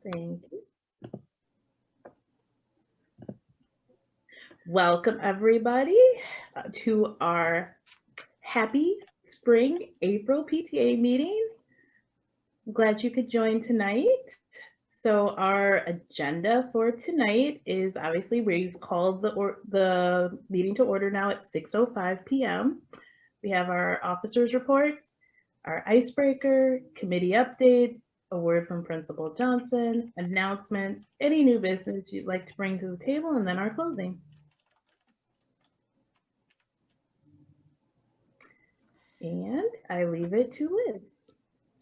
Thank you. Welcome everybody to our happy spring April PTA meeting. I'm glad you could join tonight. So our agenda for tonight is obviously we've called the meeting to order now at 6:05 p.m. We have our officers' reports, our icebreaker, committee updates, a word from Principal Johnson, announcements, any new business you'd like to bring to the table, and then our closing. And I leave it to Liz.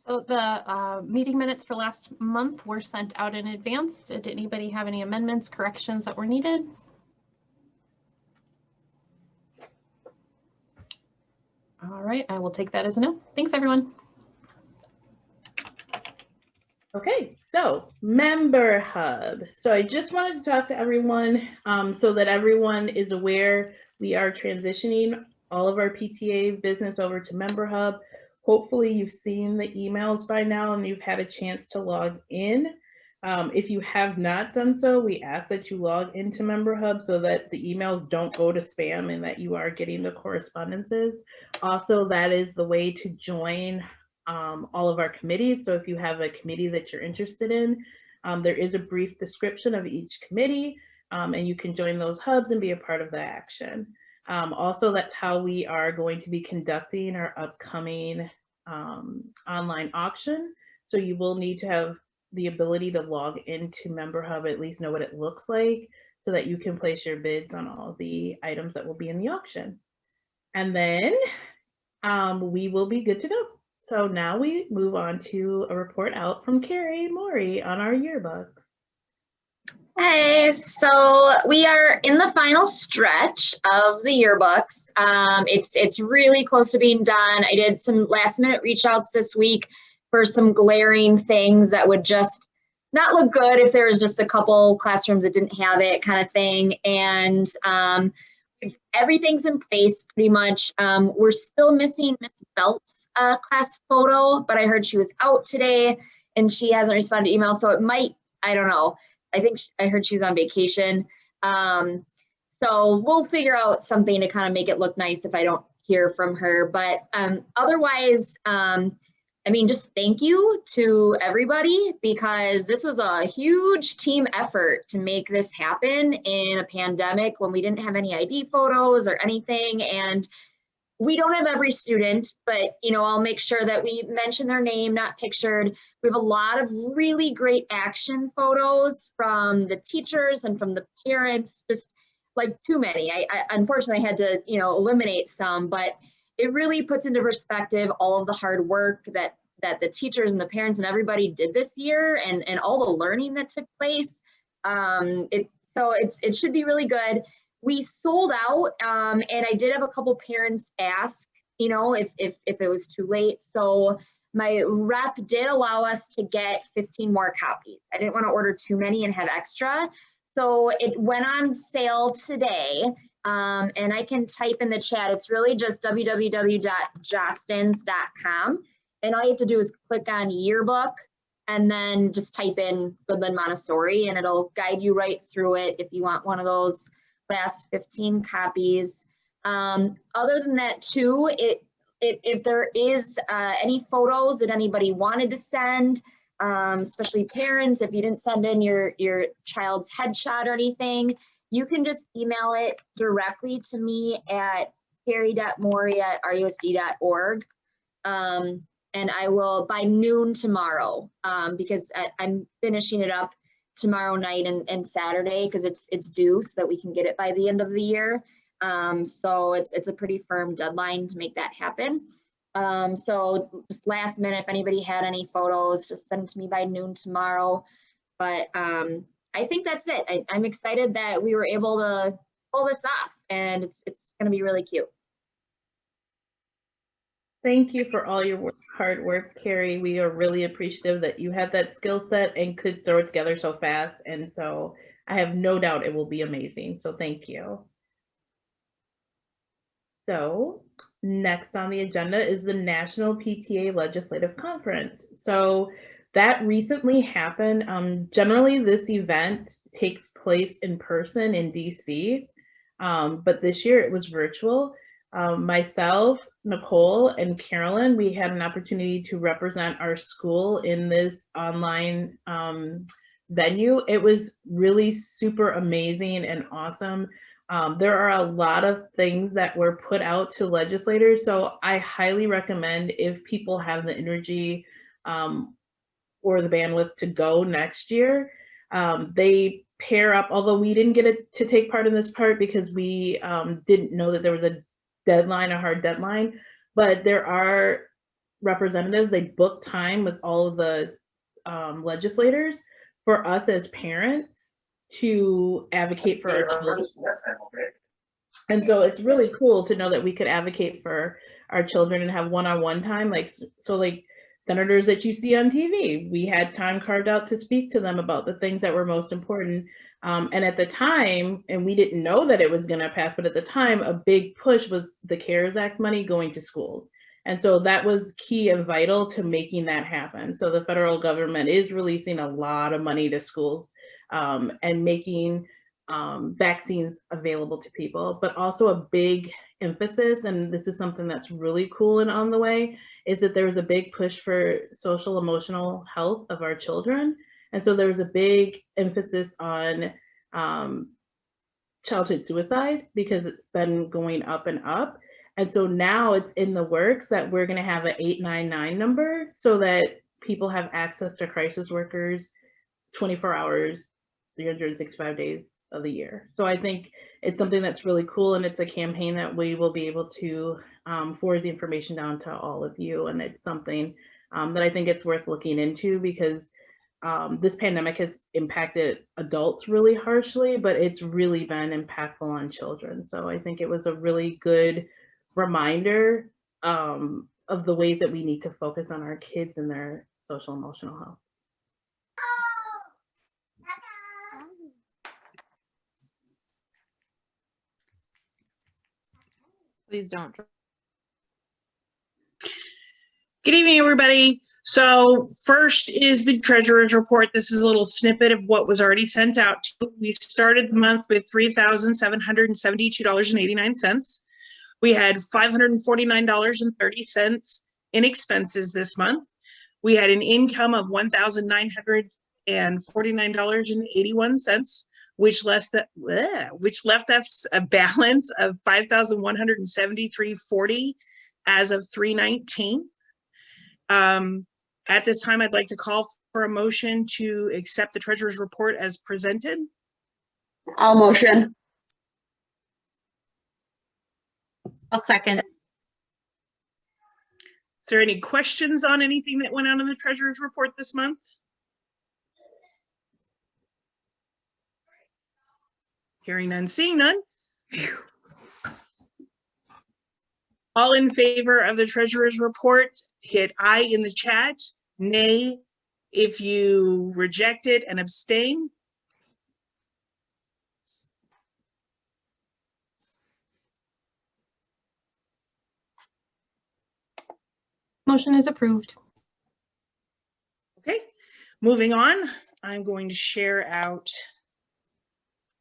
So the meeting minutes for last month were sent out in advance. Did anybody have any amendments, corrections that were needed? All right, I will take that as a no. Thanks, everyone. Okay, so Member Hub. So I just wanted to talk to everyone so that everyone is aware we are transitioning all of our PTA business over to Member Hub. Hopefully you've seen the emails by now and you've had a chance to log in. If you have not done so, we ask that you log into Member Hub so that the emails don't go to spam and that you are getting the correspondences. Also, that is the way to join all of our committees. So if you have a committee that you're interested in, there is a brief description of each committee and you can join those hubs and be a part of the action. Also, that's how we are going to be conducting our upcoming online auction. So you will need to have the ability to log into Member Hub, at least know what it looks like, so that you can place your bids on all the items that will be in the auction. And then we will be good to go. So now we move on to a report out from Carrie Maury on our yearbooks. Hey, so we are in the final stretch of the yearbooks. It's really close to being done. I did some last minute reach outs this week for some glaring things that would just not look good if there was just a couple classrooms that didn't have it, kind of thing. And everything's in place pretty much. We're still missing Miss Belt's class photo, but I heard she was out today and she hasn't responded to email, so it might, I don't know. I think I heard she was on vacation. So we'll figure out something to kind of make it look nice if I don't hear from her. But otherwise, I mean, just thank you to everybody, because this was a huge team effort to make this happen in a pandemic when we didn't have any ID photos or anything. And we don't have every student, but I'll make sure that we mention their name, not pictured. We have a lot of really great action photos from the teachers and from the parents, just like too many. I unfortunately had to, eliminate some, but it really puts into perspective all of the hard work that the teachers and the parents and everybody did this year, and all the learning that took place. It should be really good. We sold out, and I did have a couple parents ask, if it was too late. So my rep did allow us to get 15 more copies. I didn't want to order too many and have extra. So it went on sale today, and I can type in the chat. It's really just www.jostens.com. And all you have to do is click on yearbook and then just type in Goodland Montessori, and it'll guide you right through it if you want one of those last 15 copies. Other than that too, if there is any photos that anybody wanted to send, especially parents, if you didn't send in your child's headshot or anything, you can just email it directly to me at carrie.maury@rusd.org. And I will by noon tomorrow, because I'm finishing it up tomorrow night and Saturday, because it's due, so that we can get it by the end of the year. So it's a pretty firm deadline to make that happen. So just last minute, if anybody had any photos, just send them to me by noon tomorrow. But I think that's it. I'm excited that we were able to pull this off, and it's going to be really cute. Thank you for all your hard work, Carrie. We are really appreciative that you had that skill set and could throw it together so fast. And so I have no doubt it will be amazing. So thank you. So next on the agenda is the National PTA Legislative Conference. So that recently happened. Generally, this event takes place in person in DC, but this year it was virtual. Myself, Nicole, and Carolyn, we had an opportunity to represent our school in this online venue. It was really super amazing and awesome. There are a lot of things that were put out to legislators, so I highly recommend, if people have the energy or the bandwidth to go next year, they pair up, although we didn't get to take part in this part because we didn't know that there was a deadline, a hard deadline, but there are representatives, they book time with all of the legislators for us as parents to advocate for our children. And so it's really cool to know that we could advocate for our children and have one-on-one time. Like, so like senators that you see on TV, we had time carved out to speak to them about the things that were most important. And at the time, and we didn't know that it was going to pass, but at the time, a big push was the CARES Act money going to schools. And so that was key and vital to making that happen. So the federal government is releasing a lot of money to schools and making vaccines available to people, but also a big emphasis, and this is something that's really cool and on the way, is that there was a big push for social emotional health of our children. And so there was a big emphasis on childhood suicide because it's been going up and up. And so now it's in the works that we're going to have an 899 number so that people have access to crisis workers 24 hours, 365 days of the year. So I think it's something that's really cool, and it's a campaign that we will be able to forward the information down to all of you. And it's something that I think it's worth looking into because this pandemic has impacted adults really harshly, but it's really been impactful on children. So I think it was a really good reminder of the ways that we need to focus on our kids and their social emotional health. Please don't. Good evening, everybody. So first is the treasurer's report. This is a little snippet of what was already sent out. We started the month with $3,772.89. We had $549.30 in expenses this month. We had an income of $1,949.81, which left us a balance of $5,173.40 as of 3/19. At this time, I'd like to call for a motion to accept the treasurer's report as presented. I'll motion. I'll second. Is there any questions on anything that went out in the treasurer's report this month? Hearing none, seeing none. All in favor of the treasurer's report, hit aye in the chat, nay if you reject it, and abstain. Motion is approved. Okay, moving on, I'm going to share out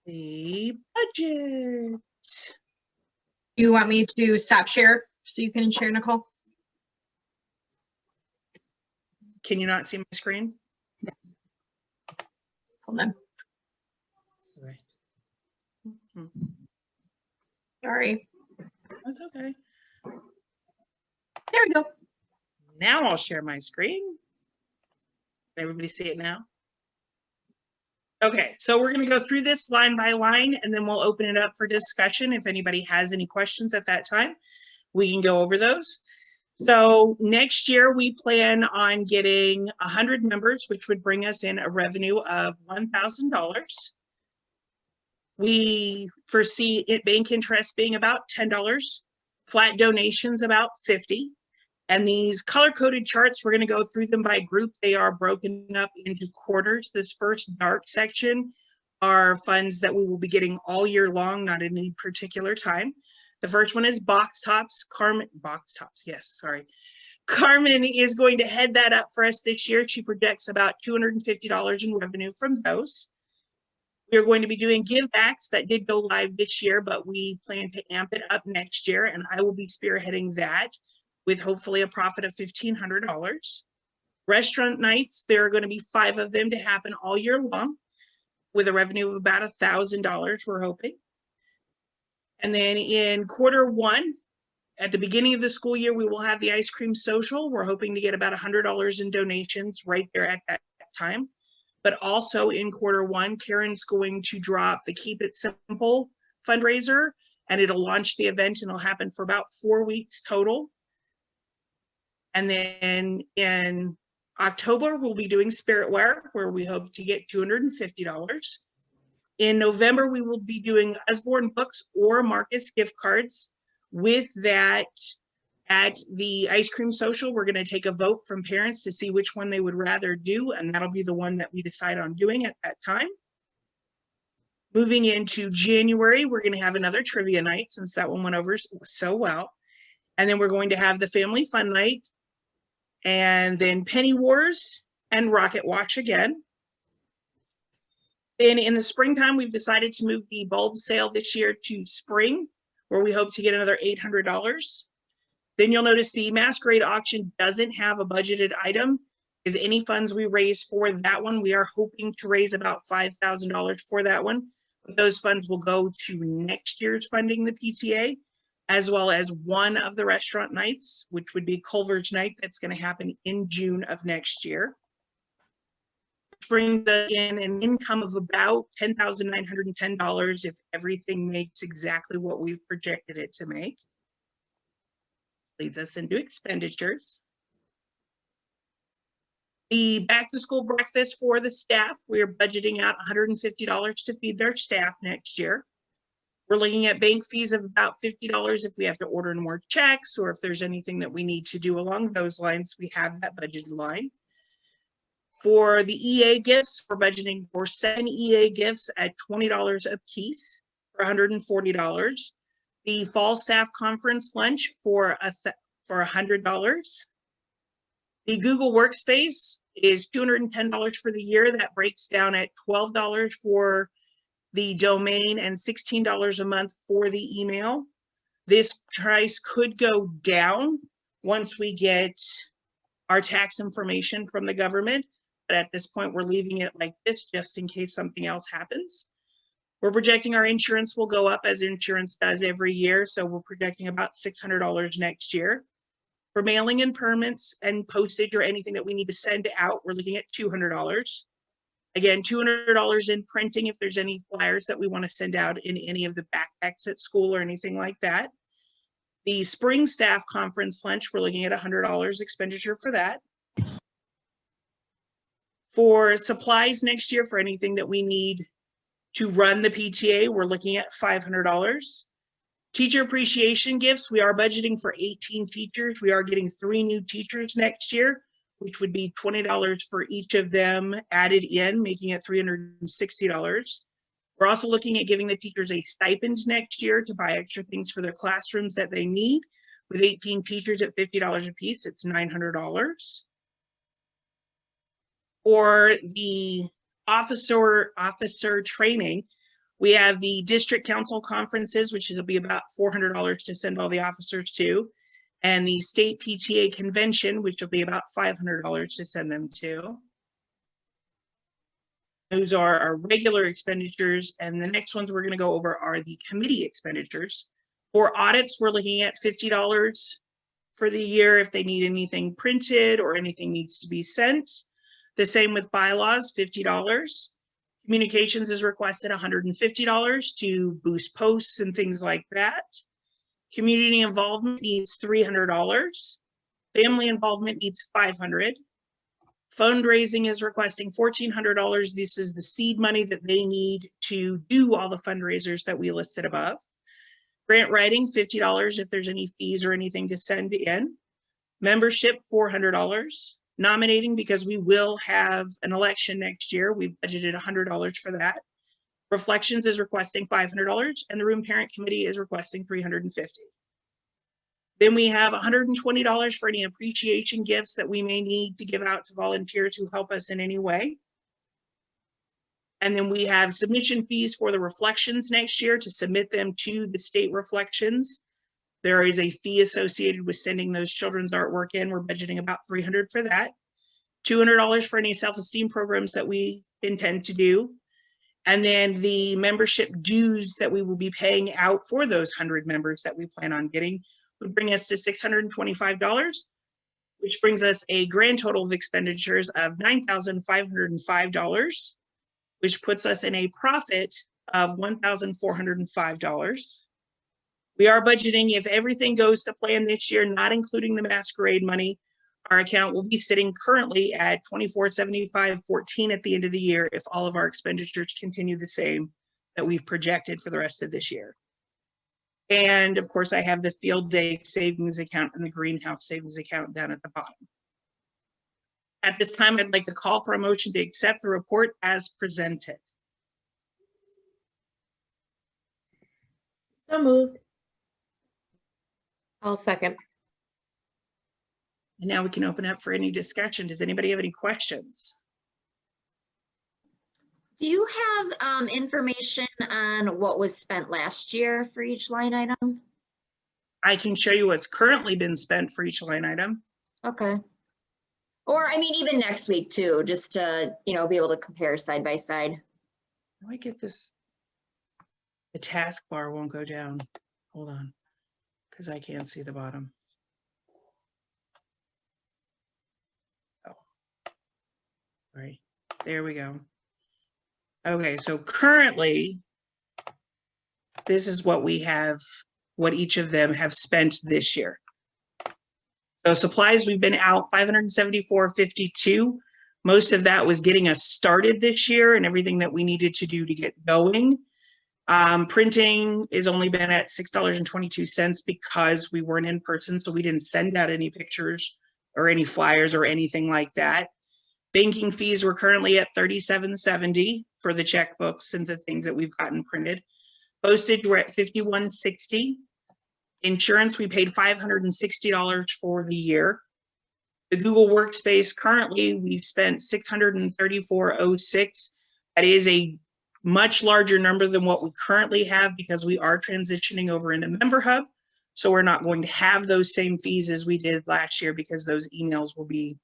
the budget. You want me to stop share so you can share, Nicole? Can you not see my screen? Hold on. Right. Sorry. That's okay. There we go. Now I'll share my screen. Can everybody see it now? Okay, so we're going to go through this line by line, and then we'll open it up for discussion. If anybody has any questions at that time, we can go over those. So next year, we plan on getting 100 members, which would bring us in a revenue of $1,000. We foresee bank interest being about $10, flat donations about $50. And these color-coded charts, we're going to go through them by group. They are broken up into quarters. This first dark section are funds that we will be getting all year long, not at any particular time. The first one is box tops, box tops, yes, sorry. Carmen is going to head that up for us this year. She projects about $250 in revenue from those. We are going to be doing give backs that did go live this year, but we plan to amp it up next year, and I will be spearheading that with hopefully a profit of $1,500. Restaurant nights, there are going to be 5 of them to happen all year long with a revenue of about $1,000, we're hoping. And then in Q1, at the beginning of the school year, we will have the ice cream social. We're hoping to get about $100 in donations right there at that time. But also in Q1, Karen's going to drop the Keep It Simple fundraiser, and it'll launch the event, and it'll happen for about 4 weeks total. And then in October, we'll be doing Spiritware, where we hope to get $250. In November, we will be doing Usborne Books or Marcus gift cards. With that, at the ice cream social, we're going to take a vote from parents to see which one they would rather do, and that'll be the one that we decide on doing at that time. Moving into January, we're going to have another trivia night since that one went over so well. And then we're going to have the family fun night, and then Penny Wars and Rocket Watch again. Then in the springtime, we've decided to move the bulb sale this year to spring, where we hope to get another $800. Then you'll notice the masquerade auction doesn't have a budgeted item, because any funds we raise for that one, we are hoping to raise about $5,000 for that one. But those funds will go to next year's funding the PTA, as well as one of the restaurant nights, which would be Culver's night. That's going to happen in June of next year. Which brings in an income of about $10,910 if everything makes exactly what we've projected it to make. Leads us into expenditures. The back to school breakfast for the staff, we are budgeting out $150 to feed their staff next year. We're looking at bank fees of about $50 if we have to order more checks, or if there's anything that we need to do along those lines, we have that budgeted line. For the EA gifts, we're budgeting for 7 EA gifts at $20 a piece for $140. The fall staff conference lunch for $100. The Google Workspace is $210 for the year. That breaks down at $12 for the domain and $16 a month for the email. This price could go down once we get our tax information from the government, but at this point we're leaving it like this just in case something else happens. We're projecting our insurance will go up as insurance does every year, so we're projecting about $600 next year. For mailing and permits and postage or anything that we need to send out, we're looking at $200. Again, $200 in printing if there's any flyers that we want to send out in any of the backpacks at school or anything like that. The spring staff conference lunch, we're looking at $100 expenditure for that. For supplies next year, for anything that we need to run the PTA, we're looking at $500. Teacher appreciation gifts, we are budgeting for 18 teachers. We are getting 3 new teachers next year, which would be $20 for each of them added in, making it $360. We're also looking at giving the teachers a stipend next year to buy extra things for their classrooms that they need. With 18 teachers at $50 a piece, it's $900. For the officer training, we have the district council conferences, which will be about $400 to send all the officers to, and the state PTA convention, which will be about $500 to send them to. Those are our regular expenditures, and the next ones we're going to go over are the committee expenditures. For audits, we're looking at $50 for the year if they need anything printed or anything needs to be sent. The same with bylaws, $50. Communications is requested $150 to boost posts and things like that. Community involvement needs $300. Family involvement needs $500. Fundraising is requesting $1,400. This is the seed money that they need to do all the fundraisers that we listed above. Grant writing, $50 if there's any fees or anything to send in. Membership, $400. Nominating, because we will have an election next year, we've budgeted $100 for that. Reflections is requesting $500, and the room parent committee is requesting $350. Then we have $120 for any appreciation gifts that we may need to give out to volunteers who help us in any way. And then we have submission fees for the reflections next year to submit them to the state reflections. There is a fee associated with sending those children's artwork in. We're budgeting about $300 for that. $200 for any self-esteem programs that we intend to do. And then the membership dues that we will be paying out for those 100 members that we plan on getting would bring us to $625, which brings us a grand total of expenditures of $9,505, which puts us in a profit of $1,405. We are budgeting, if everything goes to plan this year, not including the masquerade money, our account will be sitting currently at $2475.14 at the end of the year if all of our expenditures continue the same that we've projected for the rest of this year. And of course, I have the field day savings account and the greenhouse savings account down at the bottom. At this time, I'd like to call for a motion to accept the report as presented. So moved. I'll second. And now we can open up for any discussion. Does anybody have any questions? Do you have information on what was spent last year for each line item? I can show you what's currently been spent for each line item. Okay. Or I mean, even next week too, just to, you know, be able to compare side by side. How do I get this? The taskbar won't go down. Hold on, because I can't see the bottom. Oh, right, there we go. Okay, so currently, this is what we have, what each of them have spent this year. So supplies, we've been out $574.52. Most of that was getting us started this year and everything that we needed to do to get going. Printing has only been at $6.22 because we weren't in person, so we didn't send out any pictures or any flyers or anything like that. Banking fees were currently at $37.70 for the checkbooks and the things that we've gotten printed. Postage, we're at $51.60. Insurance, we paid $560 for the year. The Google Workspace, currently we've spent $634.06. That is a much larger number than what we currently have because we are transitioning over into Member Hub. So we're not going to have those same fees as we did last year because those emails will be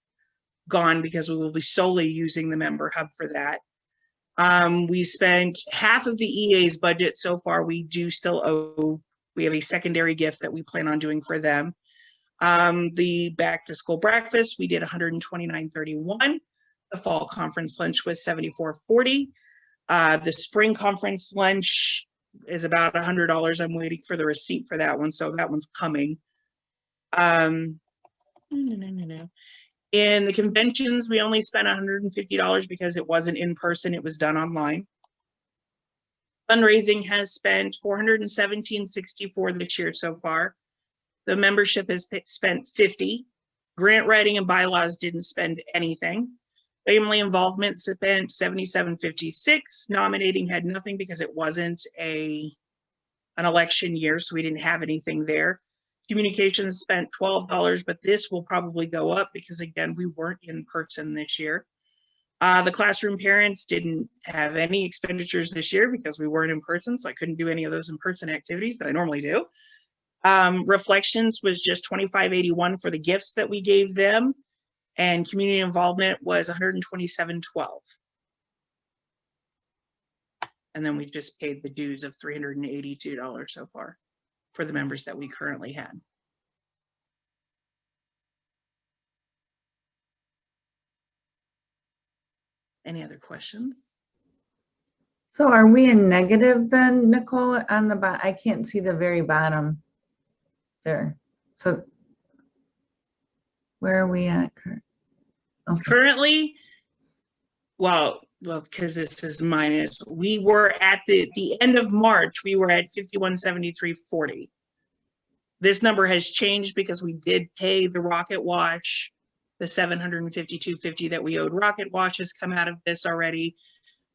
gone because we will be solely using the Member Hub for that. We spent half of the EA's budget so far. We do still owe, we have a secondary gift that we plan on doing for them. The back to school breakfast, we did $129.31. The fall conference lunch was $74.40. The spring conference lunch is about $100. I'm waiting for the receipt for that one, so that one's coming. In the conventions, we only spent $150 because it wasn't in person, it was done online. Fundraising has spent $417.64 this year so far. The membership has spent $50. Grant writing and bylaws didn't spend anything. Family involvement spent $77.56. Nominating had nothing because it wasn't an election year, so we didn't have anything there. Communications spent $12, but this will probably go up because, again, we weren't in person this year. The classroom parents didn't have any expenditures this year because we weren't in person, so I couldn't do any of those in-person activities that I normally do. Reflections was just $25.81 for the gifts that we gave them, and community involvement was $127.12. And then we just paid the dues of $382 so far for the members that we currently had. Any other questions? So are we in negative then, Nicole, on the bottom? I can't see the very bottom there. So where are we at? Okay. Currently, well, because this is minus, we were at the end of March, we were at $51.73.40. This number has changed because we did pay the Rocket Watch, the $752.50 that we owed Rocket Watch has come out of this already.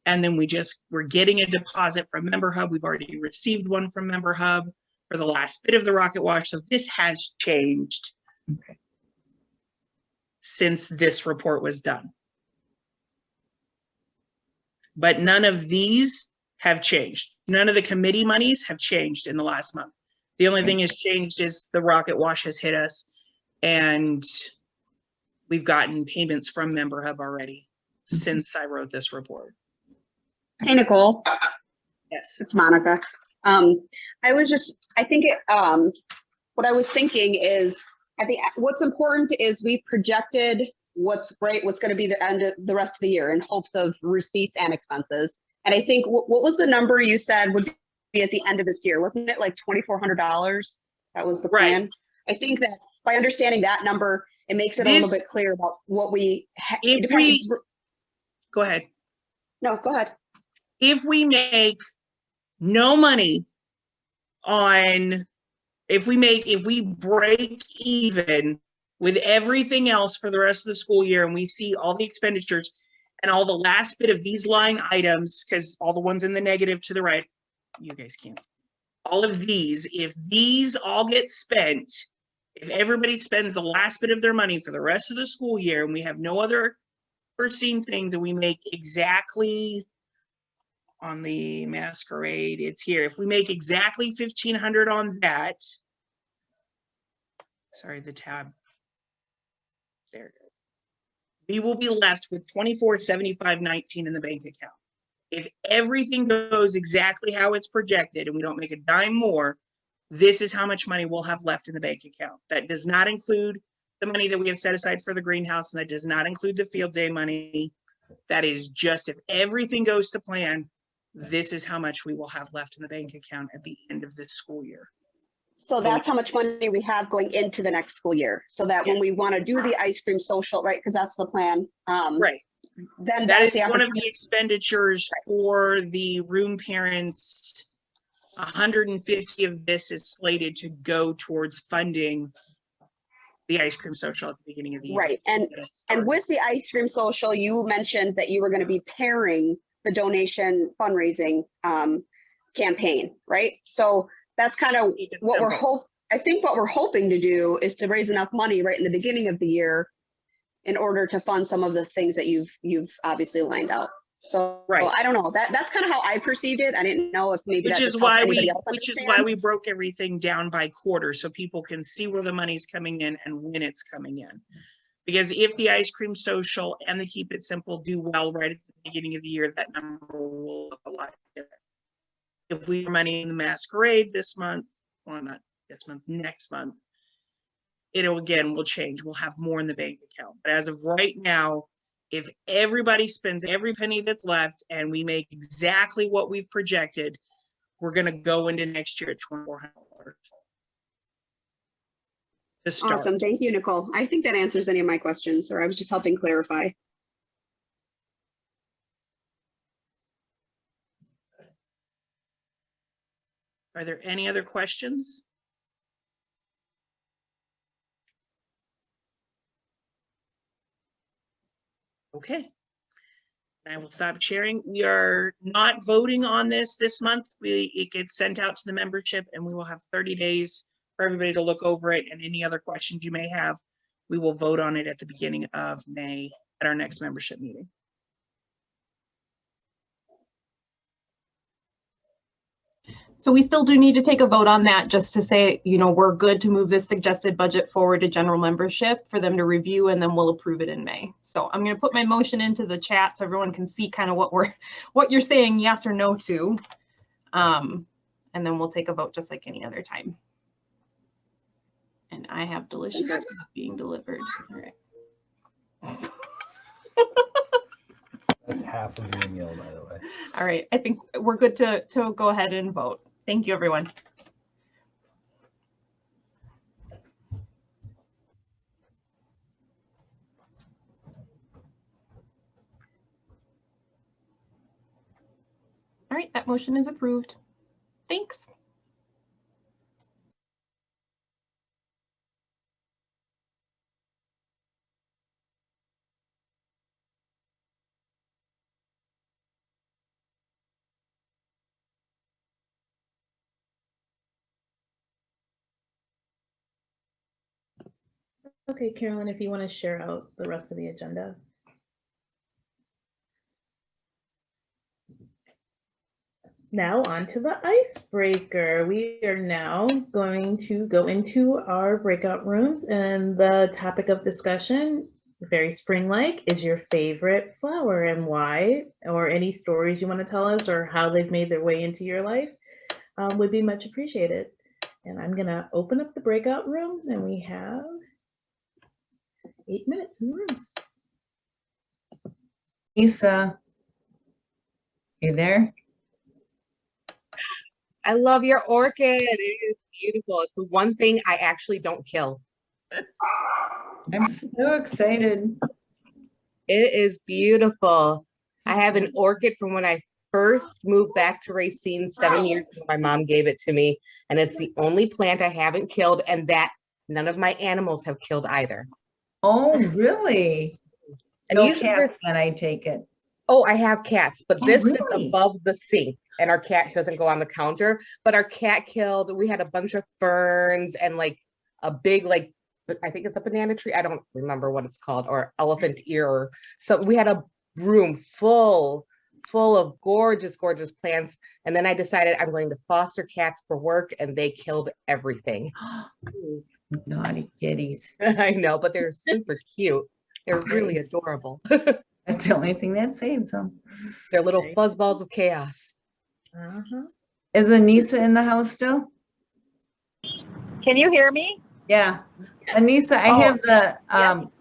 And then we're getting a deposit from Member Hub. We've already received one from Member Hub. for the last bit of the rocket wash. So this has changed since this report was done. But none of these have changed. None of the committee monies have changed in the last month. The only thing has changed is the rocket wash has hit us, and we've gotten payments from Member Hub already since I wrote this report. Hey, Nicole, Yes. it's Monica. What I was thinking is, I think what's important is we projected what's going to be the end of the rest of the year in hopes of receipts and expenses. And I think, what was the number you said would be at the end of this year? Wasn't it like $2,400? That was the plan. Right. I think that by understanding that number, it makes it a little bit clear about what we. Go ahead. No, go ahead. If we make no money on, if we break even with everything else for the rest of the school year, and we see all the expenditures and all the last bit of these line items, because all the ones in the negative to the right, you guys can't. All of these, if these all get spent, if everybody spends the last bit of their money for the rest of the school year, and we have no other foreseen things, and we make exactly, on the masquerade, it's here. If we make exactly 1,500 on that, sorry, the tab, there it is. We will be left with $24,7519 in the bank account. If everything goes exactly how it's projected and we don't make a dime more, this is how much money we'll have left in the bank account. That does not include the money that we have set aside for the greenhouse, and that does not include the field day money. That is just, if everything goes to plan, this is how much we will have left in the bank account at the end of this school year. So that's how much money we have going into the next school year. So that when we want to do the ice cream social, right? Because that's the plan. Right. Then That that's is the one of the expenditures for the room parents. 150 of this is slated to go towards funding the ice cream social at the beginning of the year. Right. And with the ice cream social, you mentioned that you were going to be pairing the donation fundraising campaign, right? So that's kind of what I think what we're hoping to do is to raise enough money right in the beginning of the year in order to fund some of the things that you've obviously lined out. So I don't know, that's kind of how I perceived it. I didn't know if maybe which is why we broke everything down by quarter, so people can see where the money's coming in and when it's coming in. Because if the ice cream social and the Keep It Simple do well right at the beginning of the year, that number will look a lot different. If we have money in the masquerade this month, well, not this month, next month, will change. We'll have more in the bank account. But as of right now, if everybody spends every penny that's left and we make exactly what we've projected, we're going to go into next year at $2,400. Awesome. Thank you, Nicole. I think that answers any of my questions, or I was just helping clarify. Are there any other questions? Okay. I will stop sharing. We are not voting on this month. It gets sent out to the membership, and we will have 30 days for everybody to look over it, and any other questions you may have, we will vote on it at the beginning of May at our next membership meeting. So we still do need to take a vote on that, just to say, you know, we're good to move this suggested budget forward to general membership for them to review, and then we'll approve it in May. So I'm going to put my motion into the chat so everyone can see kind of what you're saying yes or no to. And then we'll take a vote just like any other time. And I have delicious food being delivered. All right. That's half of your meal, by the way. All right, I think we're good to go ahead and vote. Thank you, everyone. All right, that motion is approved. Thanks. Okay, Carolyn, if you want to share out the rest of the agenda. Now on to the icebreaker. We are now going to go into our breakout rooms, and the topic of discussion, very spring-like, is your favorite flower and why, or any stories you want to tell us or how they've made their way into your life would be much appreciated. And I'm gonna open up the breakout rooms, and we have 8 minutes in the rooms. Lisa, you there? I love your orchid. It is beautiful. It's the one thing I actually don't kill. I'm so excited. It is beautiful. I have an orchid from when I first moved back to Racine 7 years ago. My mom gave it to me, and it's the only plant I haven't killed, and that none of my animals have killed either. Oh, really? And No usually cats, then I take it. Oh, I have cats, but Oh, this sits really? above the sink, and our cat doesn't go on the counter. But our cat killed, we had a bunch of ferns and like a big, like, I think it's a banana tree. I don't remember what it's called, or elephant ear. So we had a room full of gorgeous, gorgeous plants. And then I decided I'm going to foster cats for work, and they killed everything. Naughty kitties. I know, but they're super cute. They're really adorable. That's the only thing that saves them. They're little fuzzballs of chaos. Is Anissa in the house still? Can you hear me? Yeah. Anissa, I Oh, have the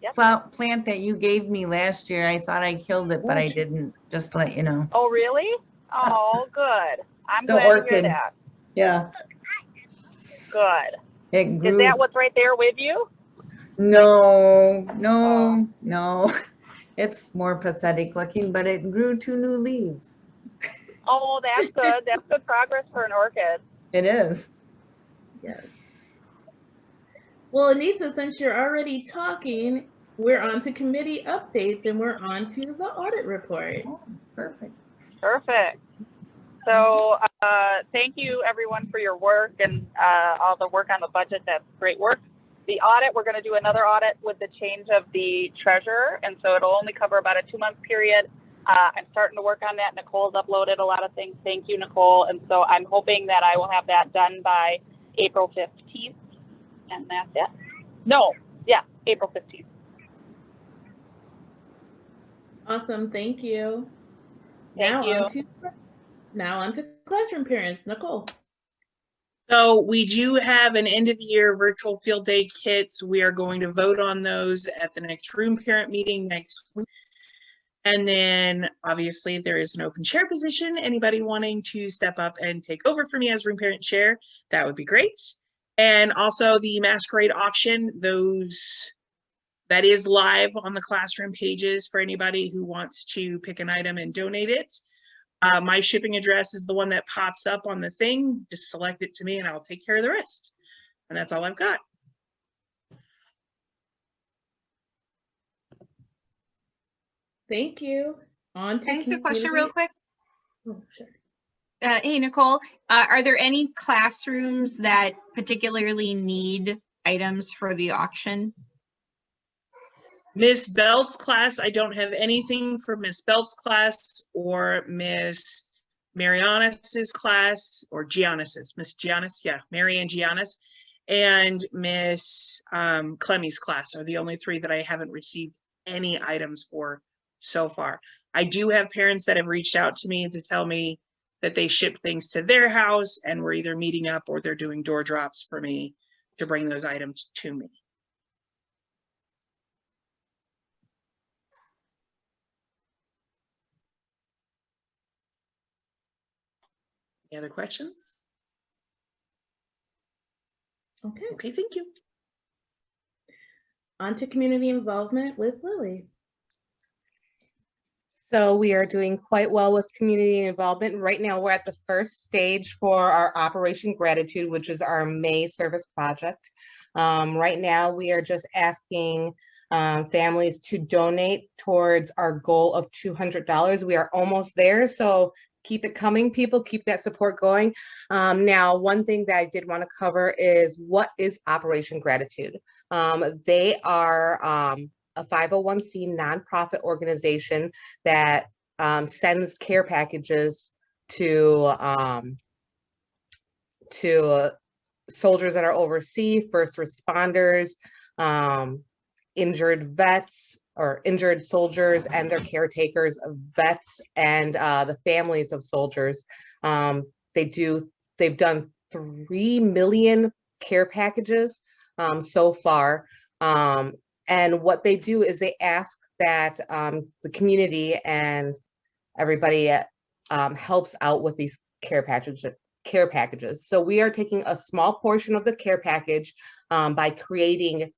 yep. plant that you gave me last year. I thought I killed it, but I didn't. Just to let you know. Oh, really? Oh, good. I'm The glad to hear orchid. that. Yeah. Good. It grew. Is that what's right there with you? No. It's more pathetic looking, but it grew 2 new leaves. Oh, that's good. That's good progress for an orchid. It is. Yes. Well, Anissa, since you're already talking, we're on to committee updates, and we're on to the audit report. Oh, perfect. Perfect. So thank you everyone for your work and all the work on the budget. That's great work. The audit, we're going to do another audit with the change of the treasurer, and so it'll only cover about a 2-month period. I'm starting to work on that. Nicole's uploaded a lot of things. Thank you, Nicole. And so I'm hoping that I will have that done by April 15th, and that's it. No, yeah, April 15th. Awesome, thank you. Thank you. Now on to classroom parents. Nicole. So we do have an end of the year virtual field day kits. We are going to vote on those at the next room parent meeting next week. And then obviously there is an open chair position. Anybody wanting to step up and take over for me as room parent chair, that would be great. And also the masquerade auction, that is live on the classroom pages for anybody who wants to pick an item and donate it. My shipping address is the one that pops up on the thing. Just select it to me and I'll take care of the rest. And that's all I've got. Thank you. On to Can I ask a question community- real quick? Oh, sure. Hey, Nicole, are there any classrooms that particularly need items for the auction? Miss Belt's class, I don't have anything for Miss Belt's class or Miss Marianis's class or Giannis's. Miss Giannis, yeah, Mary Ann Giannis, and Miss Clemmy's class are the only 3 that I haven't received any items for so far. I do have parents that have reached out to me to tell me that they ship things to their house and we're either meeting up or they're doing door drops for me to bring those items to me. Any other questions? Okay, thank you. On to community involvement with Lily. So we are doing quite well with community involvement. Right now, we're at the first stage for our Operation Gratitude, which is our May service project. Right now, we are just asking families to donate towards our goal of $200. We are almost there, so keep it coming, people. Keep that support going. Now, one thing that I did want to cover is what is Operation Gratitude? They are a 501c nonprofit organization that sends care packages to soldiers that are overseas, first responders, injured vets or injured soldiers and their caretakers, vets, and the families of soldiers. They've done 3 million care packages so far. And what they do is they ask that the community and everybody helps out with these care packages. So we are taking a small portion of the care package by creating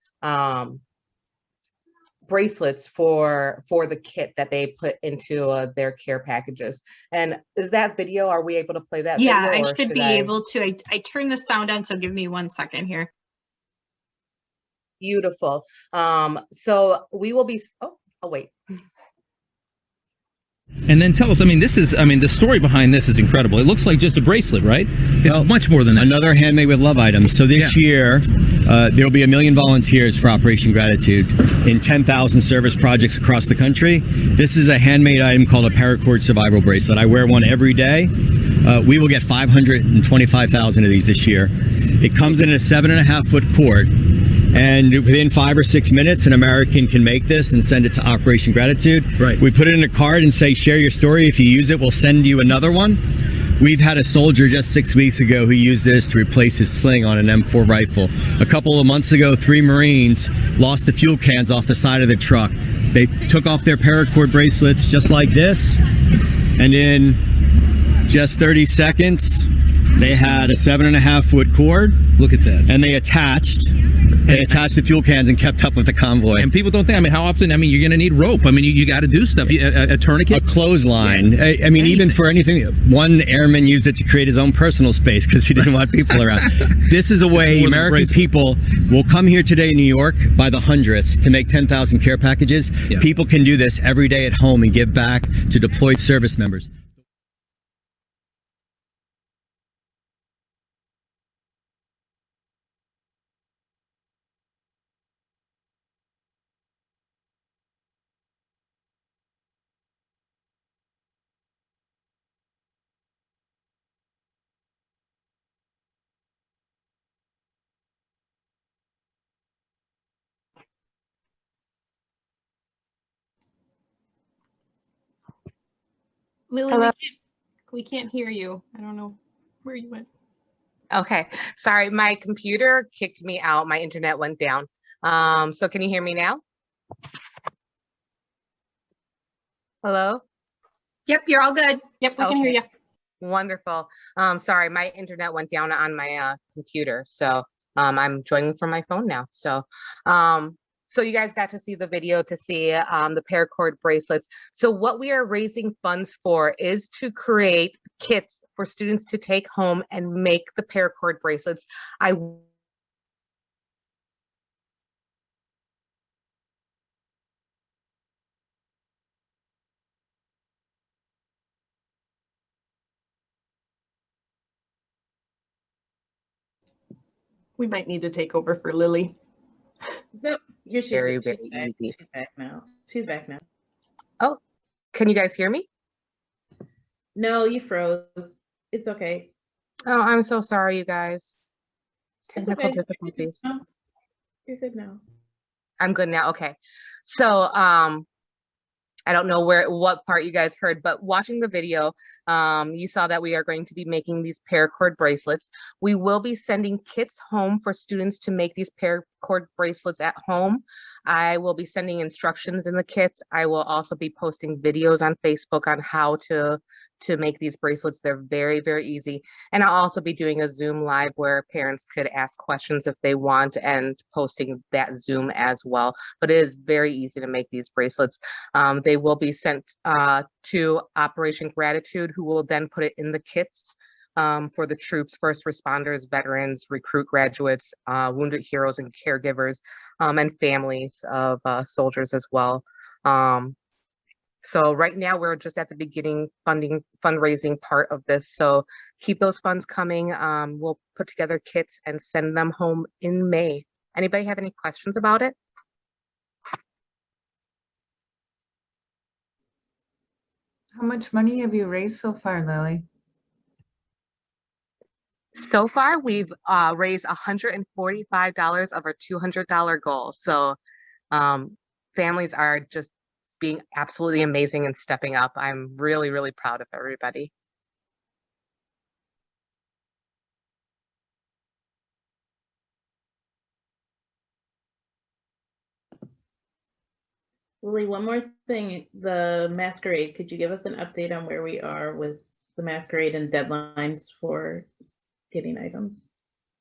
bracelets for the kit that they put into their care packages. And is that video, are we able to play that Yeah, video? I should be able to. I turned the sound on, so give me 1 second here. Beautiful. So we will be, oh wait. And then tell us, I mean, the story behind this is incredible. It looks like just a bracelet, right? It's much more than that. Another Handmade with Love items. So this year, there will be 1 million volunteers for Operation Gratitude in 10,000 service projects across the country. This is a handmade item called a paracord survival bracelet. I wear one every day. We will get 525,000 of these this year. It comes in a 7.5-foot cord. And within 5 or 6 minutes, an American can make this and send it to Operation Gratitude. Right. We put it in a card and say, share your story. If you use it, we'll send you another one. We've had a soldier just 6 weeks ago who used this to replace his sling on an M4 rifle. A couple of months ago, 3 Marines lost the fuel cans off the side of the truck. They took off their paracord bracelets just like this. And in just 30 seconds, they had a 7.5-foot cord. Look at that. And they attached the fuel cans and kept up with the convoy. And people don't think, I mean, how often, I mean, you're going to need rope. I mean, you got to do stuff. A tourniquet? A clothesline. Yeah. I mean, even for anything, one airman used it to create his own personal space because he didn't want people around. This is a way American people will come here today in New York by the hundreds to make 10,000 care packages. Yeah. People can do this every day at home and give back to deployed service members. Lily, Hello? we can't hear you. I don't know where you went. Okay, sorry, my computer kicked me out. My internet went down. So can you hear me now? Hello? Yep, you're all good. Yep, we can hear you. Wonderful. Sorry, my internet went down on my computer, so I'm joining from my phone now. So so you guys got to see the video to see the paracord bracelets. So what we are raising funds for is to create kits for students to take home and make the paracord bracelets. We might need to take over for Lily. No, she's very back. easy. She's back now. She's back now. Oh, can you guys hear me? No, you froze. It's okay. Oh, I'm so sorry, you guys. Technical Okay. difficulties. No, you're good now. I'm good now. Okay. So I don't know what part you guys heard, but watching the video, you saw that we are going to be making these paracord bracelets. We will be sending kits home for students to make these paracord bracelets at home. I will be sending instructions in the kits. I will also be posting videos on Facebook on how to make these bracelets. They're very, very easy. And I'll also be doing a Zoom live where parents could ask questions if they want and posting that Zoom as well. But it is very easy to make these bracelets. They will be sent to Operation Gratitude, who will then put it in the kits for the troops, first responders, veterans, recruit graduates, wounded heroes and caregivers, and families of soldiers as well. So right now we're just at the beginning fundraising part of this. So keep those funds coming. We'll put together kits and send them home in May. Anybody have any questions about it? How much money have you raised so far, Lily? So far, we've raised $145 of our $200 goal. So families are just being absolutely amazing and stepping up. I'm really, really proud of everybody. Lily, one more thing, the masquerade, could you give us an update on where we are with the masquerade and deadlines for getting items?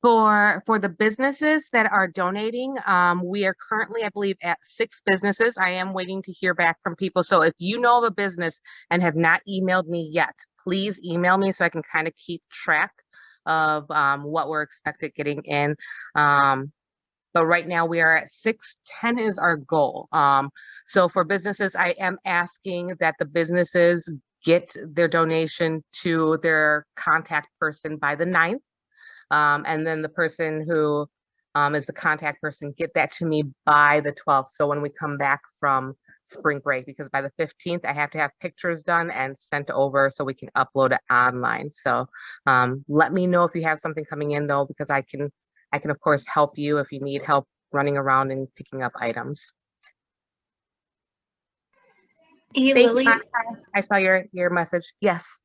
For the businesses that are donating, we are currently, I believe, at 6 businesses. I am waiting to hear back from people. So if you know of a business and have not emailed me yet, please email me so I can kind of keep track of what we're expected getting in. But right now we are at 6. 10 is our goal. So for businesses, I am asking that the businesses get their donation to their contact person by the 9th. And then the person who is the contact person, get that to me by the 12th. So when we come back from spring break, because by the 15th, I have to have pictures done and sent over so we can upload it online. So let me know if you have something coming in though, because I can of course help you if you need help running around and picking up items. Hey, Thank Lily. you, I saw your message. Yes.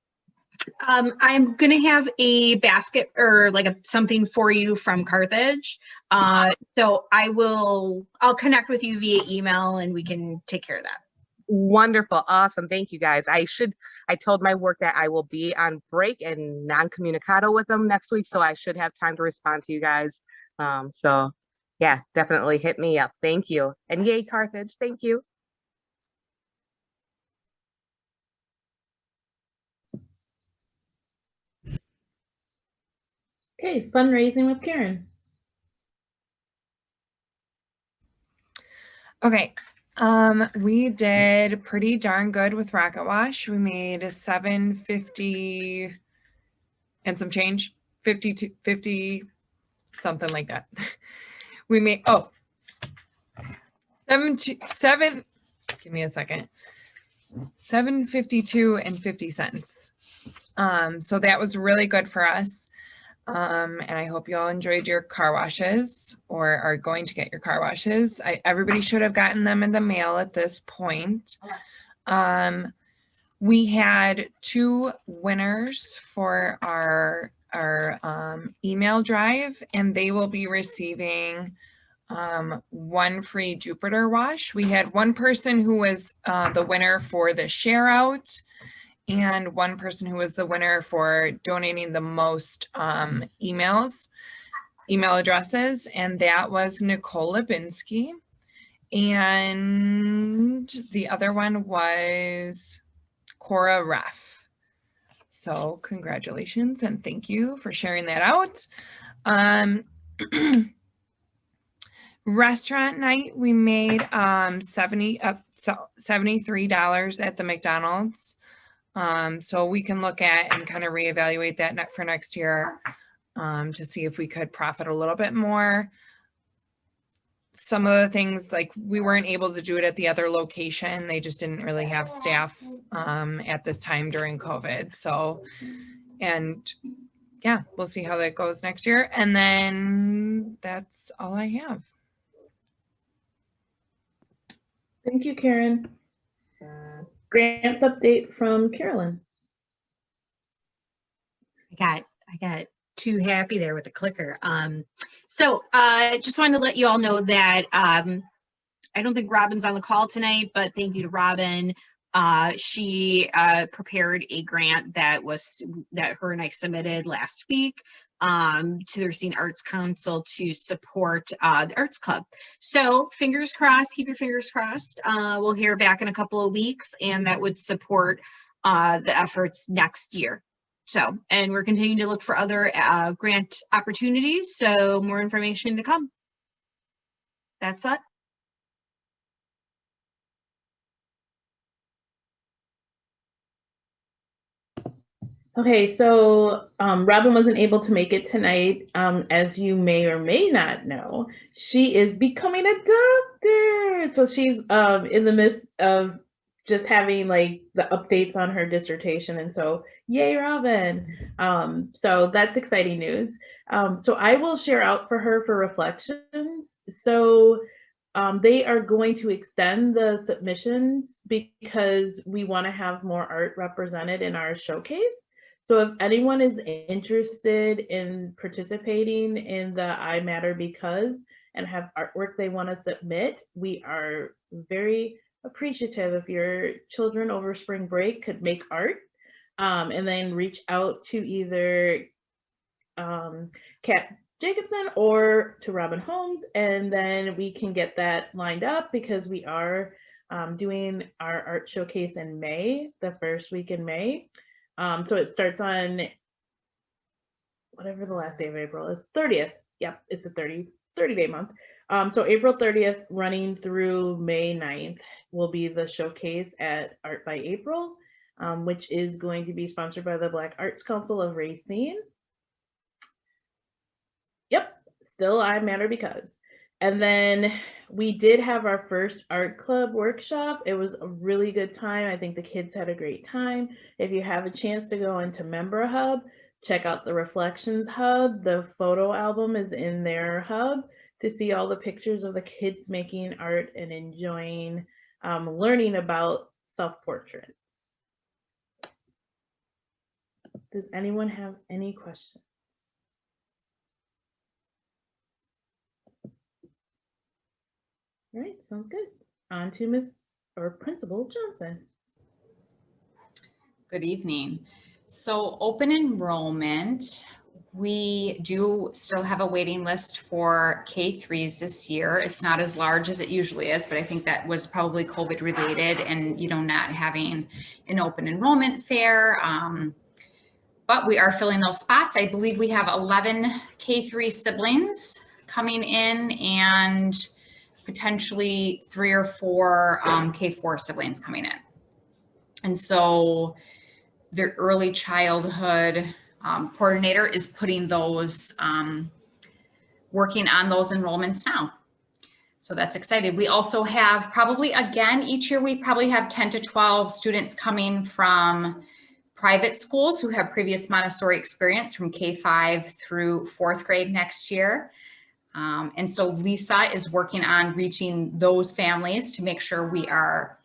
I'm gonna have a basket or like something for you from Carthage. So I'll connect with you via email and we can take care of that. Wonderful. Awesome. Thank you guys. I told my work that I will be on break and non-communicado with them next week. So I should have time to respond to you guys. So yeah, definitely hit me up. Thank you. And yay, Carthage. Thank you. Okay, fundraising with Karen. Okay, we did pretty darn good with Rocket Wash. We made $750 and some change, 50 something like that. We made seven. Give me a second. $752 and 50 cents. So that was really good for us. And I hope you all enjoyed your car washes or are going to get your car washes. Everybody should have gotten them in the mail at this point. We had 2 winners for our email drive, and they will be receiving 1 free Jupiter wash. We had 1 person who was the winner for the share out, and 1 person who was the winner for donating the most email addresses, and that was Nicole Lipinski. And the other one was Cora Reff. So congratulations and thank you for sharing that out. Restaurant night, we made $73 at the McDonald's. So we can look at and kind of reevaluate that for next year to see if we could profit a little bit more. Some of the things, like we weren't able to do it at the other location. They just didn't really have staff at this time during COVID. So, and yeah, we'll see how that goes next year. And then that's all I have. Thank you, Karen. Grants update from Carolyn. I got too happy there with the clicker. So just wanted to let you all know that I don't think Robin's on the call tonight, but thank you to Robin. She prepared a grant that her and I submitted last week to the Racine Arts Council to support the Arts Club. So fingers crossed, keep your fingers crossed. We'll hear back in a couple of weeks, and that would support the efforts next year. So, and we're continuing to look for other grant opportunities. So more information to come. That's it. Okay, so Robin wasn't able to make it tonight. As you may or may not know, she is becoming a doctor. So she's in the midst of just having like the updates on her dissertation. And so yay, Robin. So that's exciting news. So I will share out for her for reflections. So they are going to extend the submissions because we want to have more art represented in our showcase. So if anyone is interested in participating in the I Matter Because and have artwork they want to submit, we are very appreciative if your children over spring break could make art and then reach out to either Kat Jacobson or to Robin Holmes, and then we can get that lined up because we are doing our art showcase in May, the first week in May. So it starts on whatever the last day of April is, 30th. Yep, it's a 30-day month. So April 30th running through May 9th will be the showcase at Art by April, which is going to be sponsored by the Black Arts Council of Racine. Yep, still I Matter Because. And then we did have our first art club workshop. It was a really good time. I think the kids had a great time. If you have a chance to go into Member Hub, check out the Reflections Hub. The photo album is in their hub to see all the pictures of the kids making art and enjoying learning about self-portraits. Does anyone have any questions? All right, sounds good. On to Principal Johnson. Good evening. So open enrollment, we do still have a waiting list for K-3s this year. It's not as large as it usually is, but I think that was probably COVID related and, you know, not having an open enrollment fair. But we are filling those spots. I believe we have 11 K-3 siblings coming in and potentially 3 or 4 K-4 siblings coming in. And so the early childhood coordinator is putting those, working on those enrollments now. So that's exciting. We also have probably, again, each year we probably have 10 to 12 students coming from private schools who have previous Montessori experience from K-5 through 4th grade next year. And so Lisa is working on reaching those families to make sure we are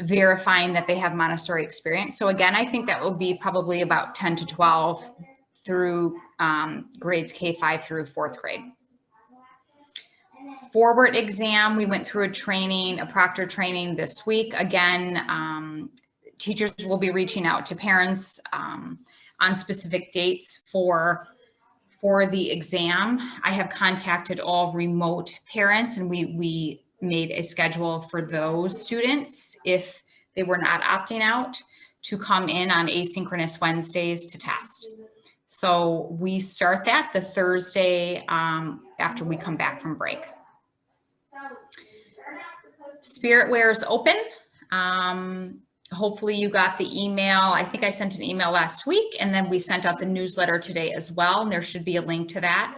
verifying that they have Montessori experience. So again, I think that will be probably about 10 to 12 through grades K-5 through 4th grade. Forward exam, we went through a training, a proctor training this week. Again, teachers will be reaching out to parents on specific dates for the exam. I have contacted all remote parents and we made a schedule for those students, if they were not opting out, to come in on asynchronous Wednesdays to test. So we start that the Thursday after we come back from break. Spirit Wear is open. Hopefully you got the email. I think I sent an email last week and then we sent out the newsletter today as well. And there should be a link to that.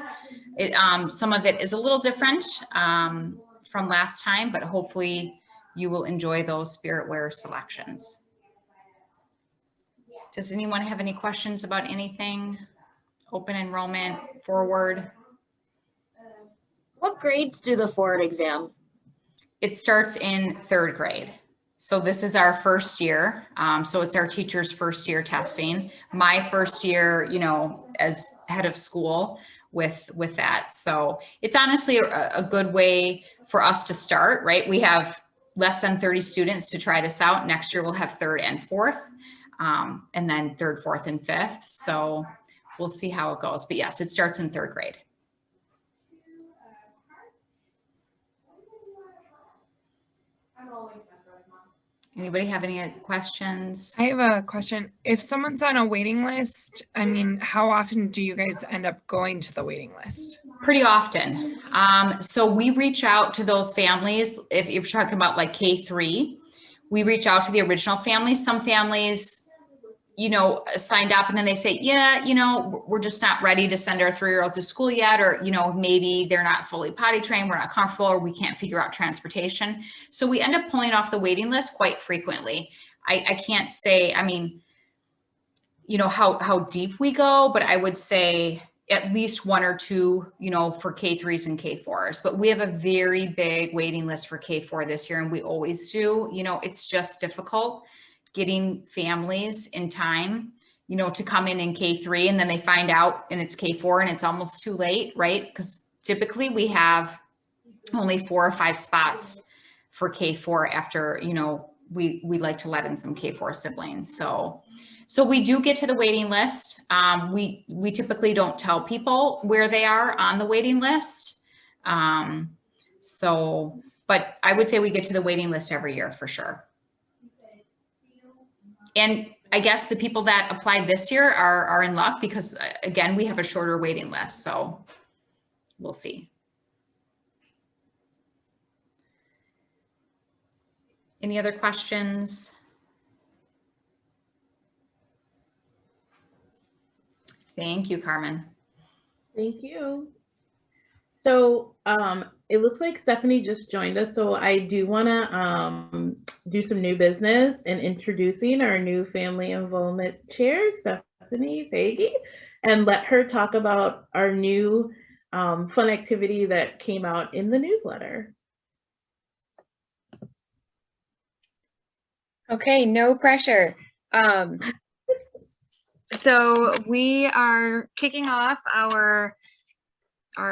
Some of it is a little different from last time, but hopefully you will enjoy those Spirit Wear selections. Does anyone have any questions about anything? Open enrollment, forward? What grades do the forward exam? It starts in 3rd grade. So this is our first year. So it's our teacher's first year testing. My first year, you know, as head of school with that. So it's honestly a good way for us to start, right? We have less than 30 students to try this out. Next year we'll have 3rd and 4th, and then 3rd, 4th, and 5th. So we'll see how it goes. But yes, it starts in 3rd grade. Anybody have any questions? I have a question. If someone's on a waiting list, I mean, how often do you guys end up going to the waiting list? Pretty often. So we reach out to those families. If you're talking about like K-3, we reach out to the original families. Some families signed up and then they say, yeah, we're just not ready to send our 3-year-old to school yet, or, maybe they're not fully potty trained, we're not comfortable, or we can't figure out transportation. So we end up pulling off the waiting list quite frequently. I can't say, how deep we go, but I would say at least 1 or 2, for K3s and K4s. But we have a very big waiting list for K4 this year, and we always do. It's just difficult getting families in time, to come in K3, and then they find out and it's K4 and it's almost too late, right? Because typically we have only 4 or 5 spots for K4 after, we like to let in some K4 siblings. So we do get to the waiting list. We typically don't tell people where they are on the waiting list. But I would say we get to the waiting list every year for sure. And I guess the people that applied this year are in luck because, again, we have a shorter waiting list. So we'll see. Any other questions? Thank you, Carmen. Thank you. So it looks like Stephanie just joined us. So I do want to do some new business and introducing our new family involvement chair, Stephanie Faggy, and let her talk about our new fun activity that came out in the newsletter. Okay, no pressure. So we are kicking off our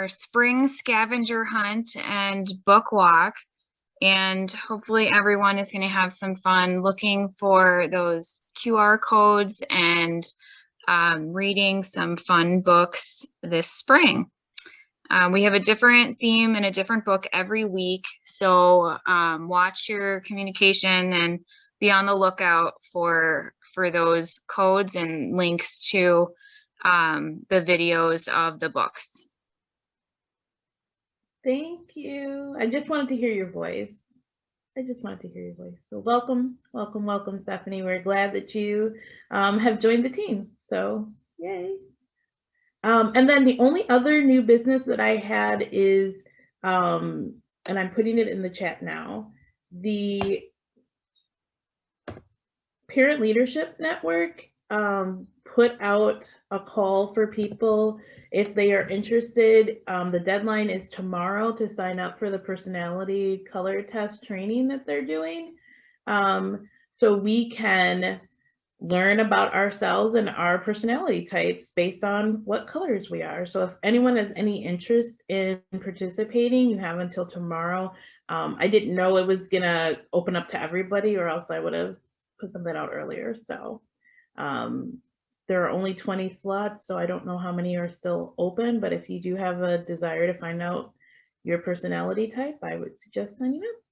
spring scavenger hunt and book walk, and hopefully everyone is going to have some fun looking for those QR codes and reading some fun books this spring. We have a different theme and a different book every week, so watch your communication and be on the lookout for those codes and links to the videos of the books. Thank you. I just wanted to hear your voice. So welcome, Stephanie. We're glad that you have joined the team. So yay. And then the only other new business that I had is, and I'm putting it in the chat now, the Parent Leadership Network put out a call for people if they are interested. The deadline is tomorrow to sign up for the personality color test training that they're doing. So we can learn about ourselves and our personality types based on what colors we are. So if anyone has any interest in participating, you have until tomorrow. I didn't know it was gonna open up to everybody, or else I would have put something out earlier. So there are only 20 slots, so I don't know how many are still open, but if you do have a desire to find out your personality type, I would suggest signing up.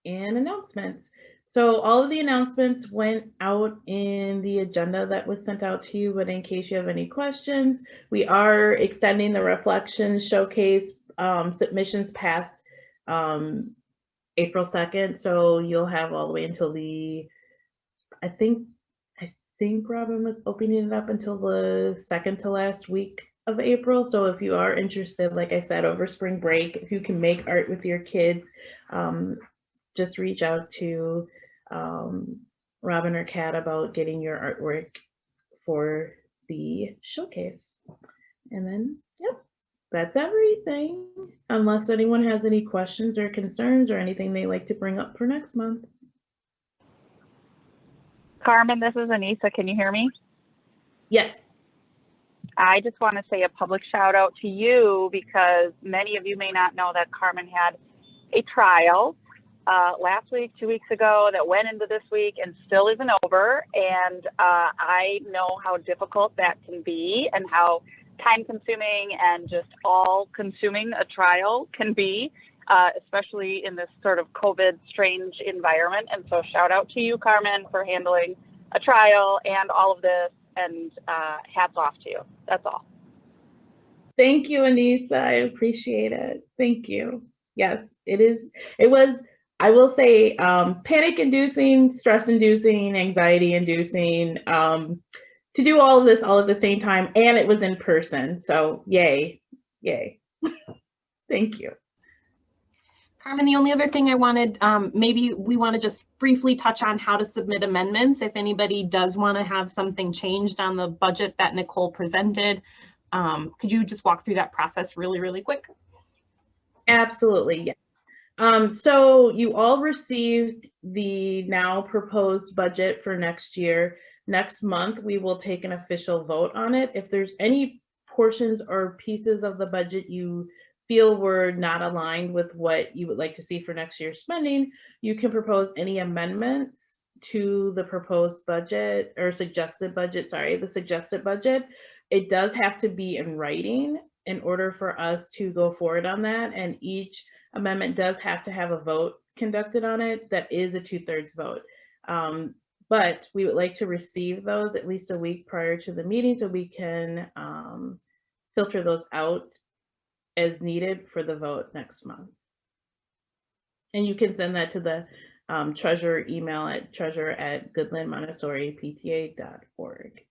And announcements. So all of the announcements went out in the agenda that was sent out to you, but in case you have any questions, we are extending the Reflection Showcase submissions past April 2nd. So you'll have all the way until I think Robin was opening it up until the second to last week of April. So if you are interested, like I said, over spring break, if you can make art with your kids, just reach out to Robin or Kat about getting your artwork for the showcase. And then, yep, that's everything. Unless anyone has any questions or concerns or anything they like to bring up for next month. Carmen, this is Anissa. Can you hear me? Yes. I just want to say a public shout out to you because many of you may not know that Carmen had a trial last week, 2 weeks ago, that went into this week and still isn't over. And I know how difficult that can be and how time consuming and just all consuming a trial can be, especially in this sort of COVID strange environment. And so shout out to you, Carmen, for handling a trial and all of this and hats off to you. That's all. Thank you, Anissa. I appreciate it. Thank you. Yes, it is. It was, I will say, panic inducing, stress inducing, anxiety inducing, to do all of this all at the same time, and it was in person. So yay, yay. Thank you. Carmen, the only other thing I wanted, maybe we want to just briefly touch on how to submit amendments. If anybody does want to have something changed on the budget that Nicole presented, could you just walk through that process really, really quick? Absolutely, yes. So you all received the now proposed budget for next year. Next month, we will take an official vote on it. If there's any portions or pieces of the budget you feel were not aligned with what you would like to see for next year's spending, you can propose any amendments to the proposed budget or suggested budget, the suggested budget. It does have to be in writing in order for us to go forward on that. And each amendment does have to have a vote conducted on it. That is a 2/3 vote. But we would like to receive those at least a week prior to the meeting so we can filter those out as needed for the vote next month. And you can send that to the treasurer email at treasurer@goodlandmontessoripta.org.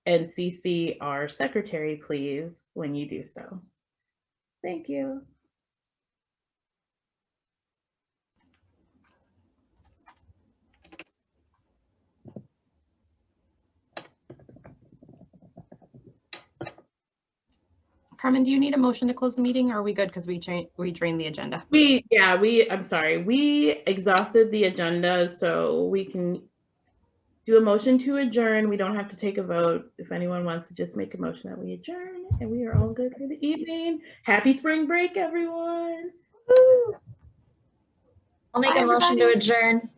And CC our secretary, please, when you do so. Thank you. Carmen, do you need a motion to close the meeting, or are we good because we drained the agenda? I'm sorry, we exhausted the agenda, so we can do a motion to adjourn. We don't have to take a vote. If anyone wants to just make a motion that we adjourn, and we are all good for the evening. Happy spring break, everyone. I'll make a motion to adjourn.